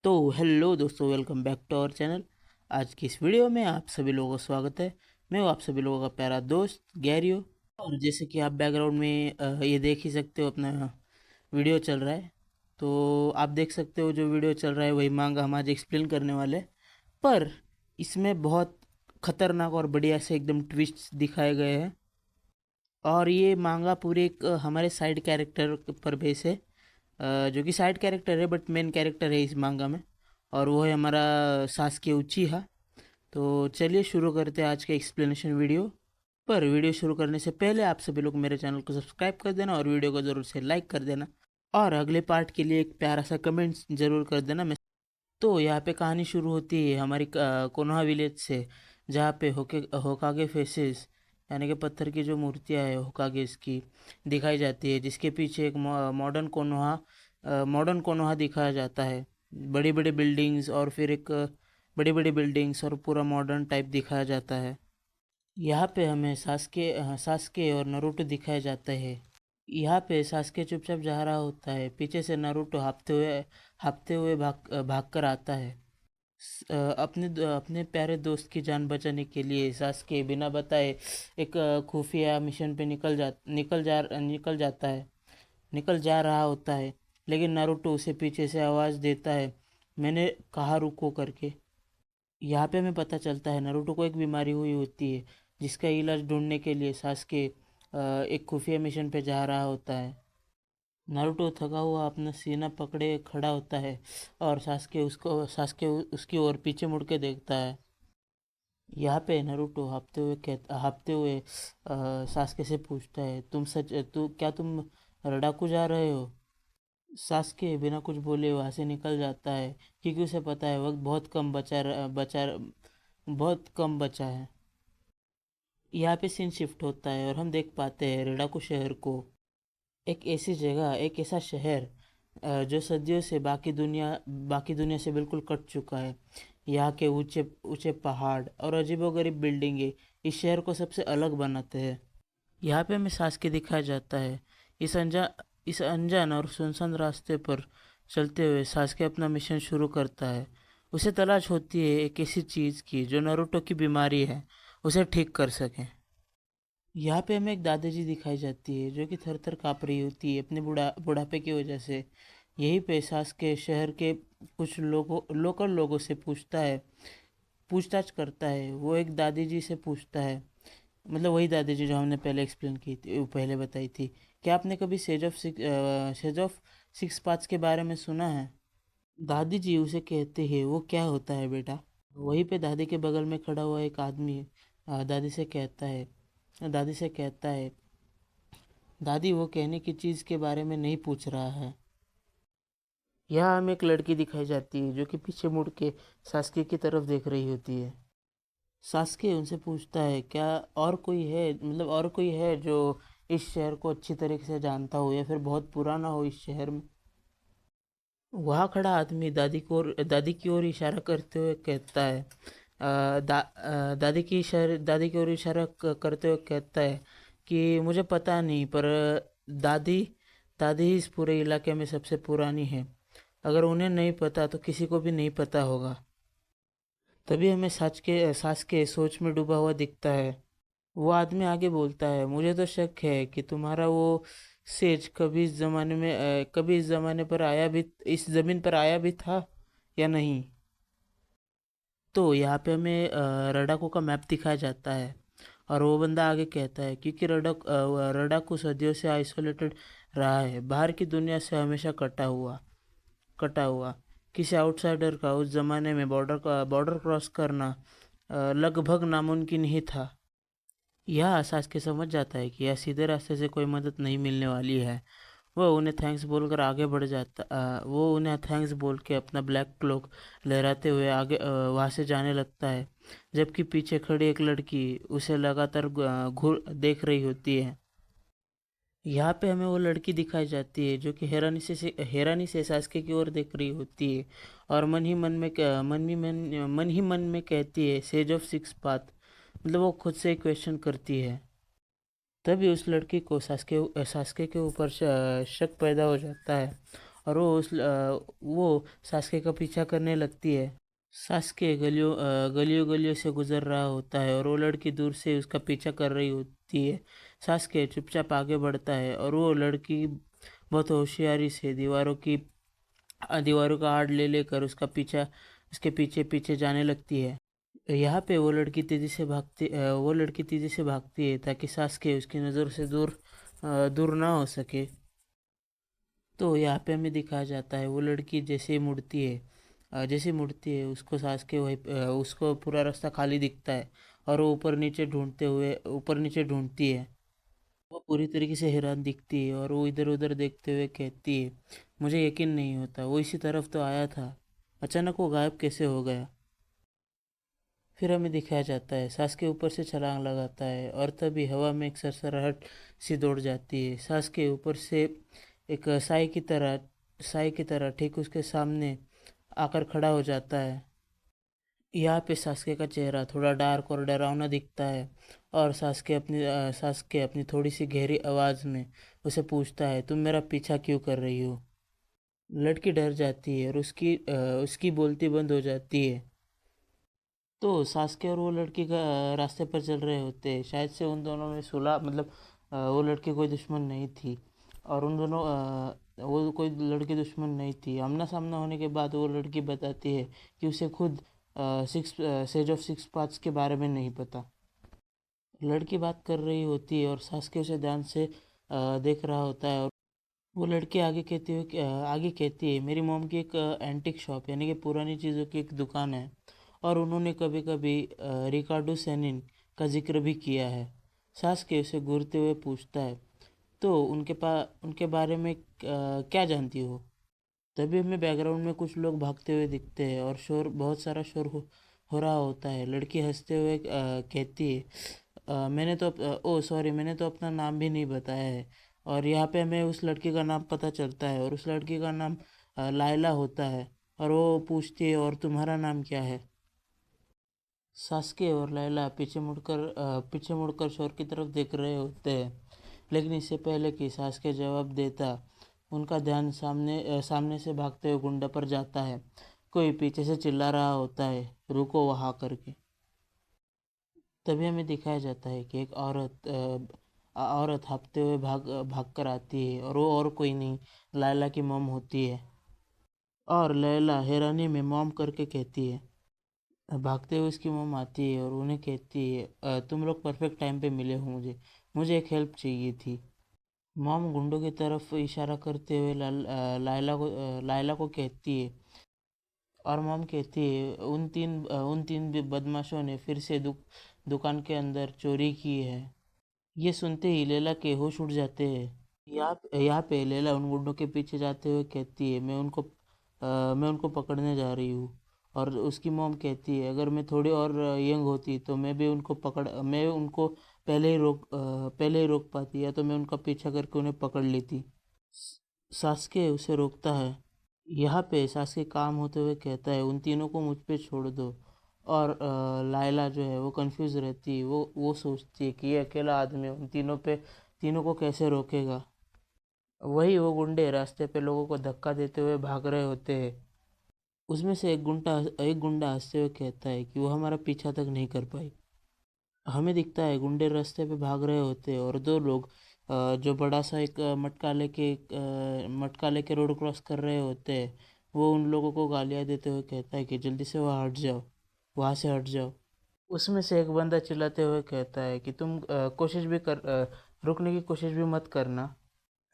तो हेलो दोस्तों, welcome back to our channel. आज की इस वीडियो में आप सभी लोगों का स्वागत है। मैं हूँ आप सभी लोगों का प्यारा दोस्त गैरियो। और जैसे कि आप बैकग्राउंड में ये देख ही सकते हो, अपना वीडियो चल रहा है। तो आप देख सकते हो जो वीडियो चल रहा है वही मांगा हम आज एक्सप्लेन करने वाले हैं। पर इसमें बहुत खतरनाक और बढ़िया से एकदम ट्विस्ट दिखाए गए हैं। और ये मांगा पूरे एक हमारे साइड कैरेक्टर पर बेस है, जो कि साइड कैरेक्टर है बट मेन कैरेक्टर है इस मांगा में। और वो है हमारा सास्के उचिहा। तो चलिए शुरू करते हैं आज के एक्सप्लेनेशन वीडियो। पर वीडियो शुरू करने से पहले आप सभी लोग मेरे चैनल को सब्सक्राइब कर देना और वीडियो को ज़रूर से लाइक कर देना। और अगले पार्ट के लिए एक प्यारा सा कमेंट ज़रूर कर देना। मैं तो यहाँ पे कहानी शुरू होती है हमारी कोनोहा विलेज से, जहाँ पे होकागे फेसेस यानी कि पत्थर की जो मूर्तियाँ है होकागेस की दिखाई जाती है, जिसके पीछे एक मॉडर्न कोनोहा दिखाया जाता है। बड़ी बड़ी बिल्डिंग्स और फिर एक बड़ी बड़ी बिल्डिंग्स और पूरा मॉडर्न टाइप दिखाया जाता है। यहाँ पे हमें सास्के और नरूटो दिखाया जाता है। यहाँ पे सास्के चुपचाप जा रहा होता है, पीछे से नारुतो हाँफते हुए भाग कर आता है। अपने प्यारे दोस्त की जान बचाने के लिए सास्के बिना बताए एक खुफिया मिशन पे निकल जा रहा होता है। लेकिन नारुतो उसे पीछे से आवाज़ देता है, मैंने कहा रुको करके। यहाँ पे हमें पता चलता है नारुतो को एक बीमारी हुई होती है, जिसका इलाज ढूंढने के लिए सास्के एक खुफिया मिशन पे जा रहा होता है। नारुतो थका हुआ अपना सीना पकड़े खड़ा होता है और सास्के उसकी ओर पीछे मुड़ के देखता है। यहाँ पे नारुतो हाँफते हुए सास्के से पूछता है, तुम लड़ाकू जा रहे हो? सास्के बिना कुछ बोले वहाँ से निकल जाता है, क्योंकि उसे पता है वक्त बहुत कम बचा है। यहाँ पे सीन शिफ्ट होता है और हम देख पाते हैं रेडाकू शहर को। एक ऐसा शहर जो सदियों से बाकी दुनिया से बिल्कुल कट चुका है। यहाँ के ऊंचे ऊंचे पहाड़ और अजीबोगरीब बिल्डिंगे इस शहर को सबसे अलग बनाते हैं। यहाँ पे हमें सास्के दिखाया जाता है। इस अनजान और सुनसान रास्ते पर चलते हुए सास्के अपना मिशन शुरू करता है। उसे तलाश होती है एक ऐसी चीज़ की जो नारुतो की बीमारी है, उसे ठीक कर सके। यहाँ पे हमें एक दादी जी दिखाई जाती है जो कि थर थर काँप रही होती है अपने बुढ़ापे की वजह से। यही पे सास के शहर के कुछ लोकल लोगों से पूछताछ करता है। वो एक दादी जी से पूछता है, मतलब वही दादी जी जो हमने पहले एक्सप्लेन की थी, वो पहले बताई थी। क्या आपने कभी सेज ऑफ सिक्स पाथ्स के बारे में सुना है? दादी जी उसे कहते हैं, वो क्या होता है बेटा? वहीं पे दादी के बगल में खड़ा हुआ एक आदमी दादी से कहता है, दादी वो कहने की चीज़ के बारे में नहीं पूछ रहा है। यहाँ हमें एक लड़की दिखाई जाती है जो कि पीछे मुड़ के सास्के की तरफ देख रही होती है। सास्के उनसे पूछता है, क्या और कोई है जो इस शहर को अच्छी तरीके से जानता हो या फिर बहुत पुराना हो इस शहर में? वहाँ खड़ा आदमी दादी की ओर इशारा करते हुए कहता है, दादी की ओर करते हुए कहता है कि मुझे पता नहीं, पर दादी दादी ही इस पूरे इलाके में सबसे पुरानी है। अगर उन्हें नहीं पता तो किसी को भी नहीं पता होगा। तभी हमें सास के सोच में डूबा हुआ दिखता है। वो आदमी आगे बोलता है, मुझे तो शक है कि तुम्हारा वो सेज कभी इस जमीन पर आया भी था या नहीं। तो यहाँ पे हमें रडाको का मैप दिखाया जाता है। और वो बंदा आगे कहता है, क्योंकि रडाको सदियों से आइसोलेटेड रहा है, बाहर की दुनिया से हमेशा कटा हुआ। किसी आउटसाइडर का उस जमाने में बॉर्डर क्रॉस करना लगभग नामुमकिन ही था। यह आसास के समझ जाता है कि यह सीधे रास्ते से कोई मदद नहीं मिलने वाली है। वो उन्हें थैंक्स बोल के अपना ब्लैक क्लोक लहराते हुए आगे वहाँ से जाने लगता है, जबकि पीछे खड़ी एक लड़की उसे लगातार घूर देख रही होती है। यहाँ पे हमें वो लड़की दिखाई जाती है जो कि हैरानी से सास्के की ओर देख रही होती है और मन ही मन में कहती है, सेज ऑफ सिक्स पाथ, मतलब वो खुद से क्वेश्चन करती है। तभी उस लड़की को सास्के के ऊपर शक पैदा हो जाता है और वो सास्के का पीछा करने लगती है। सास्के गलियों गलियों से गुजर रहा होता है और वो लड़की दूर से उसका पीछा कर रही होती है। सास्के चुपचाप आगे बढ़ता है और वो लड़की बहुत होशियारी से दीवारों का आड़ ले लेकर उसके पीछे पीछे जाने लगती है। यहाँ पे वो लड़की तेजी से भागती है ताकि सास्के उसकी नज़र से दूर ना हो सके। तो यहाँ पे हमें दिखाया जाता है वो लड़की जैसे ही मुड़ती है उसको पूरा रास्ता खाली दिखता है और वो ऊपर नीचे ढूंढती है। वो पूरी तरीके से हैरान दिखती है और वो इधर उधर देखते हुए कहती है, मुझे यकीन नहीं होता, वो इसी तरफ तो आया था, अचानक वो गायब कैसे हो गया। फिर हमें दिखाया जाता है सांस के ऊपर से छलांग लगाता है और तभी हवा में एक सरसराहट सी दौड़ जाती है। सांस के ऊपर से एक साई की तरह ठीक उसके सामने आकर खड़ा हो जाता है। यहाँ पे सास्के का चेहरा थोड़ा डार्क और डरावना दिखता है और सास्के अपनी थोड़ी सी गहरी आवाज़ में उसे पूछता है, तुम मेरा पीछा क्यों कर रही हो। लड़की डर जाती है और उसकी बोलती बंद हो जाती है। तो सास्के और वो लड़की का रास्ते पर चल रहे होते हैं। शायद से उन दोनों में सुलह मतलब वो लड़की कोई दुश्मन नहीं थी और वो कोई लड़की दुश्मन नहीं थी। आमना सामना होने के बाद वो लड़की बताती है कि उसे खुद सेज ऑफ सिक्स पाथ्स के बारे में नहीं पता। लड़की बात कर रही होती है और सास्के उसे ध्यान से देख रहा होता है। और वो लड़की आगे कहती है, मेरी मॉम की एक एंटिक शॉप यानी कि पुरानी चीज़ों की एक दुकान है और उन्होंने कभी कभी रिकार्डो सेनिन का जिक्र भी किया है। सास के उसे घूरते हुए पूछता है, तो उनके बारे में क्या जानती हो। तभी हमें बैकग्राउंड में कुछ लोग भागते हुए दिखते हैं और बहुत सारा शोर हो रहा होता है। लड़की हंसते हुए कहती है, ओ सॉरी, मैंने तो अपना नाम भी नहीं बताया है। और यहाँ पे हमें उस लड़की का नाम पता चलता है और उस लड़की का नाम लायला होता है। और वो पूछती है, और तुम्हारा नाम क्या है। सास्के और लैला पीछे मुड़कर शोर की तरफ देख रहे होते हैं, लेकिन इससे पहले कि सास्के जवाब देता, उनका ध्यान सामने से भागते हुए गुंडा पर जाता है। कोई पीछे से चिल्ला रहा होता है, रुको वहाँ करके। तभी हमें दिखाया जाता है कि एक औरत हाँफते हुए भाग कर आती है और वो और कोई नहीं, लैला की मॉम होती है। और लैला हैरानी में मॉम करके कहती है। भागते हुए उसकी मॉम आती है और उन्हें कहती है, तुम लोग परफेक्ट टाइम पे मिले हो मुझे मुझे एक हेल्प चाहिए थी। मॉम गुंडों की तरफ इशारा करते हुए लायला को कहती है। और मॉम कहती है, उन तीन बदमाशों ने फिर से दुकान के अंदर चोरी की है। ये सुनते ही लैला के होश उड़ जाते हैं। यहाँ पे लैला उन गुंडों के पीछे जाते हुए कहती है, मैं उनको पकड़ने जा रही हूँ। और उसकी मॉम कहती है, अगर मैं थोड़ी और यंग होती तो मैं उनको पहले ही रोक पाती, या तो मैं उनका पीछा करके उन्हें पकड़ लेती। सास्के उसे रोकता है। यहाँ पे सास्के काम होते हुए कहता है, उन तीनों को मुझ पे छोड़ दो। और लायला जो है वो कंफ्यूज रहती है। वो सोचती है कि ये अकेला आदमी उन तीनों को कैसे रोकेगा। वही वो गुंडे रास्ते पे लोगों को धक्का देते हुए भाग रहे होते हैं। उसमें से एक गुंडा हंसते हुए कहता है कि वो हमारा पीछा तक नहीं कर पाई। हमें दिखता है गुंडे रास्ते पे भाग रहे होते हैं और दो लोग जो बड़ा सा एक मटका लेके रोड क्रॉस कर रहे होते हैं। वो उन लोगों को गालियां देते हुए कहता है कि जल्दी से वहाँ से हट जाओ। उसमें से एक बंदा चिल्लाते हुए कहता है कि तुम रुकने की कोशिश भी मत करना।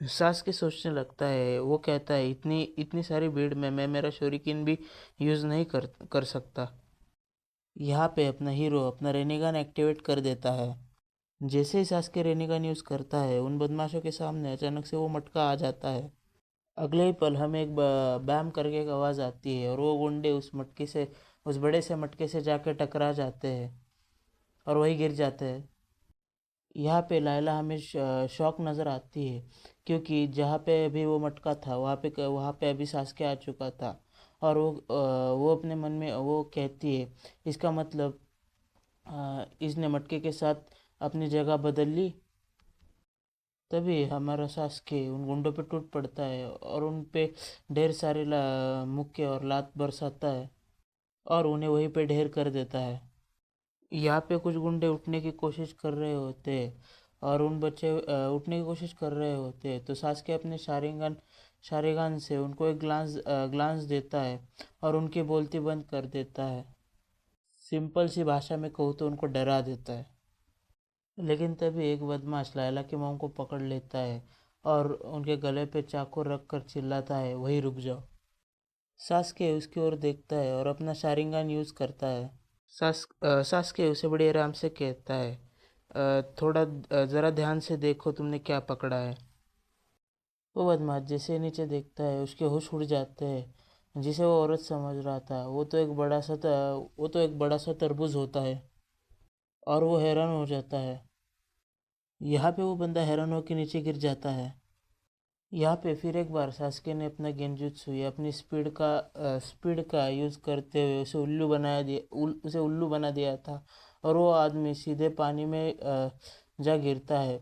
सास के सोचने लगता है। वो कहता है, इतनी इतनी सारी भीड़ में मैं मेरा शोरिकिन भी यूज़ नहीं कर सकता। यहाँ पे अपना हीरो अपना रेनिगन एक्टिवेट कर देता है। जैसे ही सास्के रेनिगन यूज़ करता है, उन बदमाशों के सामने अचानक से वो मटका आ जाता है। अगले ही पल हमें बैम करके एक आवाज़ आती है और वो गुंडे उस बड़े से मटके से जाके टकरा जाते हैं और वही गिर जाते हैं। यहाँ पे लायला हमें शौक नज़र आती है, क्योंकि जहाँ पे अभी वो मटका था वहाँ पे अभी सास्के आ चुका था। और वो अपने मन में वो कहती है, इसका मतलब इसने मटके के साथ अपनी जगह बदल ली। तभी हमारा सास्के उन गुंडों पे टूट पड़ता है और उन पे ढेर सारे मुक्के और लात बरसाता है और उन्हें वहीं पे ढेर कर देता है। यहाँ पे कुछ गुंडे उठने की कोशिश कर रहे होते हैं और उन बच्चे उठने की कोशिश कर रहे होते हैं तो सास्के अपने शारिगान से उनको एक ग्लांस देता है और उनकी बोलती बंद कर देता है। सिंपल सी भाषा में कहूँ तो उनको डरा देता है। लेकिन तभी एक बदमाश लायला की मॉम को पकड़ लेता है और उनके गले पे चाकू रख कर चिल्लाता है, वही रुक जाओ। सास्के उसकी ओर देखता है और अपना शारिंगान यूज़ करता है। सास्के उसे बड़ी आराम से कहता है, थोड़ा ज़रा ध्यान से देखो तुमने क्या पकड़ा है। वो बदमाश जैसे ही नीचे देखता है उसके होश उड़ जाते हैं। जिसे वो औरत समझ रहा था वो तो एक बड़ा सा तरबूज होता है और वो हैरान हो जाता है। यहाँ पे वो बंदा हैरान होकर नीचे गिर जाता है। यहाँ पे फिर एक बार सास्के ने अपना गेंजुत्सु या अपनी स्पीड का यूज़ करते हुए उसे उल्लू बना दिया था और वो आदमी सीधे पानी में जा गिरता है।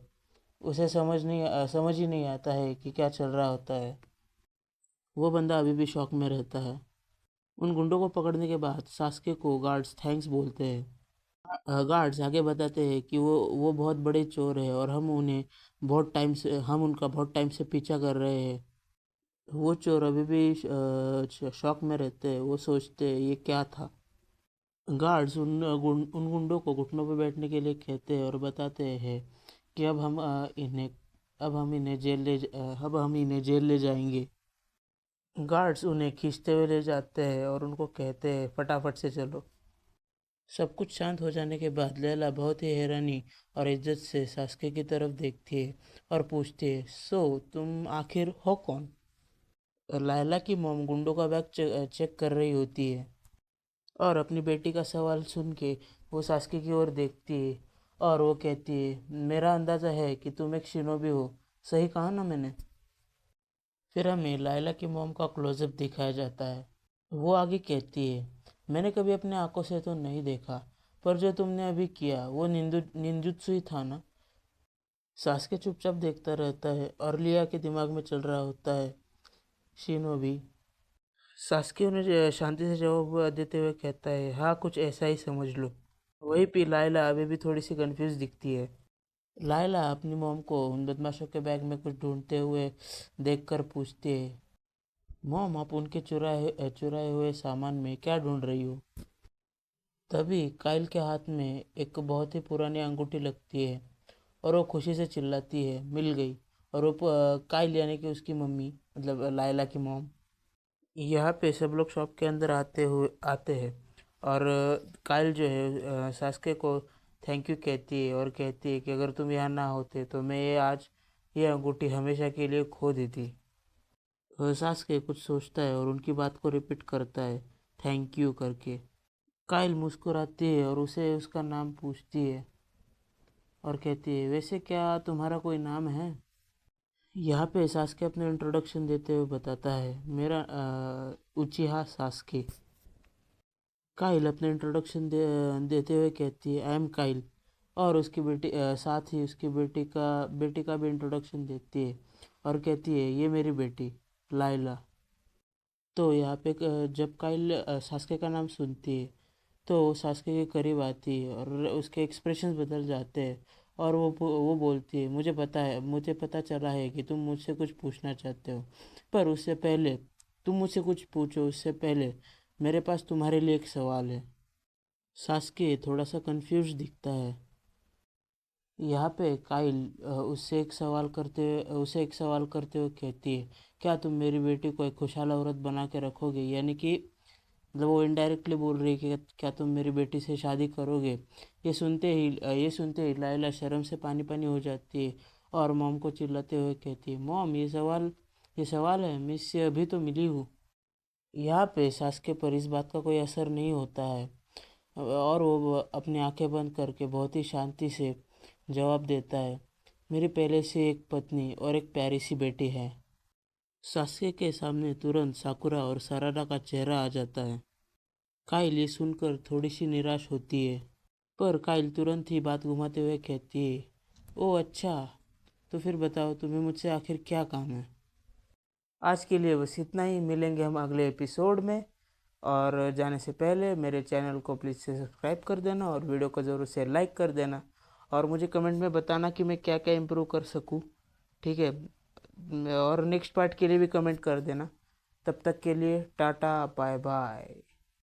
उसे समझ ही नहीं आता है कि क्या चल रहा होता है। वो बंदा अभी भी शॉक में रहता है। उन गुंडों को पकड़ने के बाद सास्के को गार्ड्स थैंक्स बोलते हैं। गार्ड्स आगे बताते हैं कि वो बहुत बड़े चोर हैं और हम उनका बहुत टाइम से पीछा कर रहे हैं। वो चोर अभी भी शॉक में रहते हैं। वो सोचते हैं ये क्या था। गार्ड्स उन गुंडों को घुटनों पर बैठने के लिए कहते हैं और बताते हैं कि अब हम इन्हें जेल ले जाएंगे। गार्ड्स उन्हें खींचते हुए ले जाते हैं और उनको कहते हैं फटाफट से चलो। सब कुछ शांत हो जाने के बाद लैला बहुत ही हैरानी और इज्जत से सास्के की तरफ देखती है और पूछती है, सो तुम आखिर हो कौन। लैला की मॉम गुंडों का बैग चेक कर रही होती है और अपनी बेटी का सवाल सुन के वो सास्के की ओर देखती है और वो कहती है, मेरा अंदाज़ा है कि तुम एक शिनोबी हो, सही कहा ना मैंने। फिर हमें लायला की मॉम का क्लोजअप दिखाया जाता है। वो आगे कहती है, मैंने कभी अपने आंखों से तो नहीं देखा, पर जो तुमने अभी किया वो निंजुत्सु ही था ना। सास्के चुपचाप देखता रहता है और लिया के दिमाग में चल रहा होता है, शिनोबी। सास्के उन्हें शांति से जवाब देते हुए कहता है, हाँ कुछ ऐसा ही समझ लो। वहीं पे लायला अभी भी थोड़ी सी कंफ्यूज दिखती है। लायला अपनी मॉम को उन बदमाशों के बैग में कुछ ढूंढते हुए देखकर पूछती है, मॉम आप उनके चुराए हुए सामान में क्या ढूंढ रही हो। तभी काइल के हाथ में एक बहुत ही पुरानी अंगूठी लगती है और वो खुशी से चिल्लाती है, मिल गई। और काइल यानी कि उसकी मम्मी, मतलब लायला की मॉम। यहाँ पे सब लोग शॉप के अंदर आते हैं और काइल जो है सास्के को थैंक यू कहती है और कहती है कि अगर तुम यहाँ ना होते तो मैं ये अंगूठी हमेशा के लिए खो देती। सास्के कुछ सोचता है और उनकी बात को रिपीट करता है, थैंक यू करके। काइल मुस्कुराती है और उसे उसका नाम पूछती है और कहती है, वैसे क्या तुम्हारा कोई नाम है। यहाँ पे सास्के अपने इंट्रोडक्शन देते हुए बताता है, मेरा उचिहा सास्के। काइल अपने देते हुए कहती है, आई एम काइल। और साथ ही उसकी बेटी का भी इंट्रोडक्शन देती है और कहती है, ये मेरी बेटी लाइला। तो यहाँ पे जब काइल सास्के का नाम सुनती है तो वो सास्के के करीब आती है और उसके एक्सप्रेशंस बदल जाते हैं और वो बोलती है, मुझे पता चला है कि तुम मुझसे कुछ पूछना चाहते हो, पर उससे पहले तुम मुझसे कुछ पूछो उससे पहले मेरे पास तुम्हारे लिए एक सवाल है। सास्के थोड़ा सा कंफ्यूज दिखता है। यहाँ पे काइल उसे एक सवाल करते हुए कहती है, क्या तुम मेरी बेटी को एक खुशहाल औरत बना के रखोगे, यानी कि मतलब वो इनडायरेक्टली बोल रही है कि क्या तुम मेरी बेटी से शादी करोगे। ये सुनते ही लायला शर्म से पानी पानी हो जाती है और मॉम को चिल्लाते हुए कहती है, मॉम ये सवाल है, मैं इससे अभी तो मिली हूँ। यहाँ पे सास के पर इस बात का कोई असर नहीं होता है और वो अपनी आंखें बंद करके बहुत ही शांति से जवाब देता है, मेरी पहले से एक पत्नी और एक प्यारी सी बेटी है। सास्के के सामने तुरंत साकुरा और सारारा का चेहरा आ जाता है। काइल ये सुनकर थोड़ी सी निराश होती है, पर काइल तुरंत ही बात घुमाते हुए कहती है, ओ अच्छा, तो फिर बताओ तुम्हें मुझसे आखिर क्या काम है। आज के लिए बस इतना ही, मिलेंगे हम अगले एपिसोड में। और जाने से पहले मेरे चैनल को प्लीज़ से सब्सक्राइब कर देना और वीडियो को ज़रूर से लाइक कर देना। और मुझे कमेंट में बताना कि मैं क्या क्या इम्प्रूव कर सकूँ। ठीक है। और नेक्स्ट पार्ट के लिए भी कमेंट कर देना। तब तक के लिए टाटा बाय बाय।